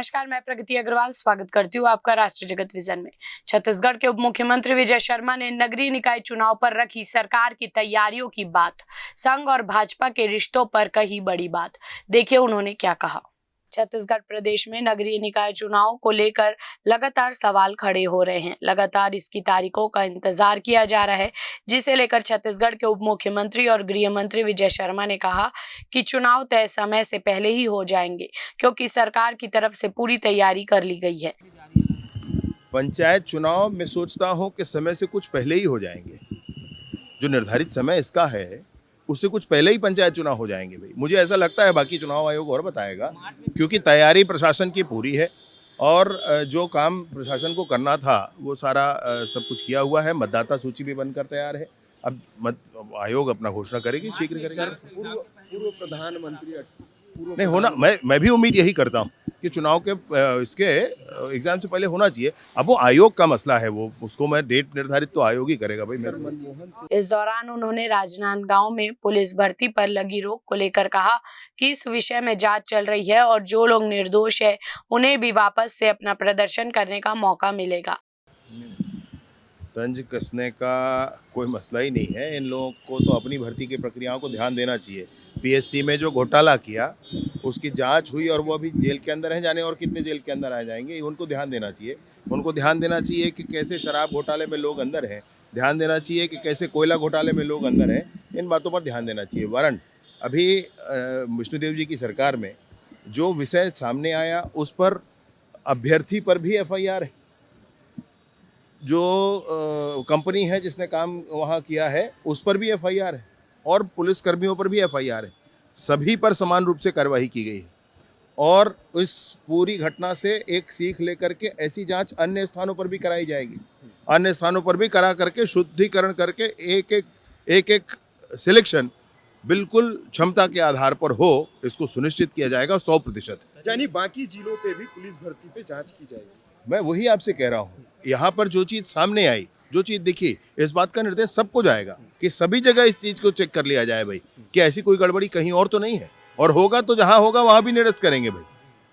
नमस्कार, मैं प्रगति अग्रवाल स्वागत करती हूँ आपका राष्ट्र जगत विजन में। छत्तीसगढ़ के उप मुख्यमंत्री विजय शर्मा ने नगरीय निकाय चुनाव पर रखी सरकार की तैयारियों की बात, संघ और भाजपा के रिश्तों पर कही बड़ी बात। देखिए उन्होंने क्या कहा। छत्तीसगढ़ प्रदेश में नगरीय निकाय चुनाव को लेकर लगातार सवाल खड़े हो रहे हैं। लगातार इसकी तारीखों का इंतजार किया जा रहा है, जिसे लेकर छत्तीसगढ़ के उप मुख्यमंत्री और गृह मंत्री विजय शर्मा ने कहा कि चुनाव तय समय से पहले ही हो जाएंगे, क्योंकि सरकार की तरफ से पूरी तैयारी कर ली गई है। पंचायत चुनाव मैं सोचता हूं कि समय से कुछ पहले ही हो जाएंगे। जो निर्धारित समय इसका है उससे कुछ पहले ही पंचायत चुनाव हो जाएंगे भाई, मुझे ऐसा लगता है। बाकी चुनाव आयोग और बताएगा, क्योंकि तैयारी प्रशासन की पूरी है और जो काम प्रशासन को करना था वो सारा सब कुछ किया हुआ है। मतदाता सूची भी बनकर तैयार है। अब आयोग अपना घोषणा करेगी, शीघ्र करेगी। पूर्व प्रधानमंत्री नहीं होना, मैं भी उम्मीद यही करता हूँ कि चुनाव के इसके एग्जाम से पहले होना चाहिए। अब वो आयोग का मसला है, वो उसको मैं डेट निर्धारित तो आयोग ही करेगा भाई। इस दौरान उन्होंने राजनांदगांव में पुलिस भर्ती पर लगी रोक को लेकर कहा कि इस विषय में जांच चल रही है और जो लोग निर्दोष है उन्हें भी वापस से अपना प्रदर्शन करने का मौका मिलेगा। तंज कसने का कोई मसला ही नहीं है। इन लोगों को तो अपनी भर्ती की प्रक्रियाओं को ध्यान देना चाहिए। पीएससी में जो घोटाला किया उसकी जांच हुई और वो अभी जेल के अंदर हैं, जाने और कितने जेल के अंदर आ जाएंगे, उनको ध्यान देना चाहिए। उनको ध्यान देना चाहिए कि कैसे शराब घोटाले में लोग अंदर हैं, ध्यान देना चाहिए कि कैसे कोयला घोटाले में लोग अंदर हैं। इन बातों पर ध्यान देना चाहिए। वरन अभी विष्णुदेव जी की सरकार में जो विषय सामने आया उस पर अभ्यर्थी पर भी FIR है। जो कंपनी है जिसने काम वहाँ किया है उस पर भी FIR है और पुलिस कर्मियों पर भी FIR है। सभी पर समान रूप से कार्रवाई की गई है और इस पूरी घटना से एक सीख लेकर के ऐसी जांच अन्य स्थानों पर भी कराई जाएगी। अन्य स्थानों पर भी करा करके शुद्धिकरण करके एक एक सिलेक्शन बिल्कुल क्षमता के आधार पर हो, इसको सुनिश्चित किया जाएगा 100%। यानी बाकी जिलों पे भी पुलिस भर्ती पे जांच की जाएगी। मैं वही आपसे कह रहा हूँ, यहाँ पर जो चीज़ सामने आई, जो चीज़ दिखी, इस बात का निर्देश सबको जाएगा कि सभी जगह इस चीज़ को चेक कर लिया जाए भाई कि ऐसी कोई गड़बड़ी कहीं और तो नहीं है। और होगा तो जहाँ होगा वहाँ भी निरस्त करेंगे भाई,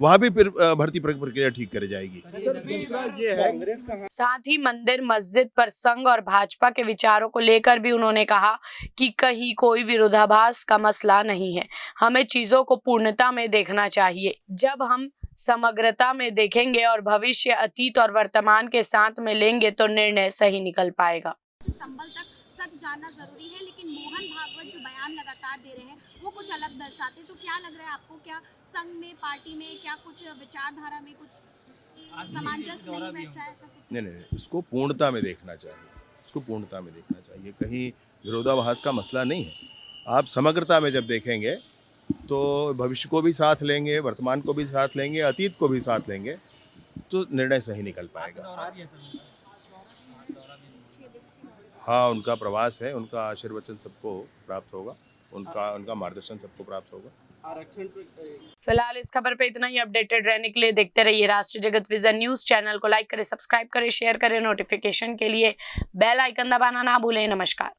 वहाँ भी फिर भर्ती प्रक्रिया ठीक करी जाएगी। दूसरा ये है, साथ ही मंदिर मस्जिद पर संघ और भाजपा के विचारों को लेकर भी उन्होंने कहा कि कहीं कोई विरोधाभास का मसला नहीं है। हमें चीजों को पूर्णता में देखना चाहिए। जब हम समग्रता में देखेंगे और भविष्य, अतीत और वर्तमान के साथ में लेंगे तो निर्णय सही निकल पाएगा। संबल तक सच जानना जरूरी है, लेकिन मोहन भागवत जो बयान लगातार दे रहे हैं वो कुछ अलग दर्शाते हैं। तो क्या लग रहा है आपको, क्या संघ में, पार्टी में, क्या कुछ विचारधारा में कुछ सामंजस्य नहीं बैठ रहा है? ऐसा कुछ नहीं, इसको पूर्णता में देखना चाहिए। इसको पूर्णता में देखना चाहिए, कहीं विरोधाभास का मसला नहीं है। आप समग्रता में जब देखेंगे तो भविष्य को भी साथ लेंगे, वर्तमान को भी साथ लेंगे, अतीत को भी साथ लेंगे, तो निर्णय सही निकल पाएगा। हाँ, उनका प्रवास है, उनका आशीर्वचन सबको प्राप्त होगा, उनका मार्गदर्शन सबको प्राप्त होगा। फिलहाल इस खबर पे इतना ही। अपडेटेड रहने के लिए देखते रहिए राष्ट्र जगत विजन न्यूज। चैनल को लाइक करें, सब्सक्राइब करें, शेयर करें। नोटिफिकेशन के लिए बेल आइकन दबाना ना भूलें। नमस्कार।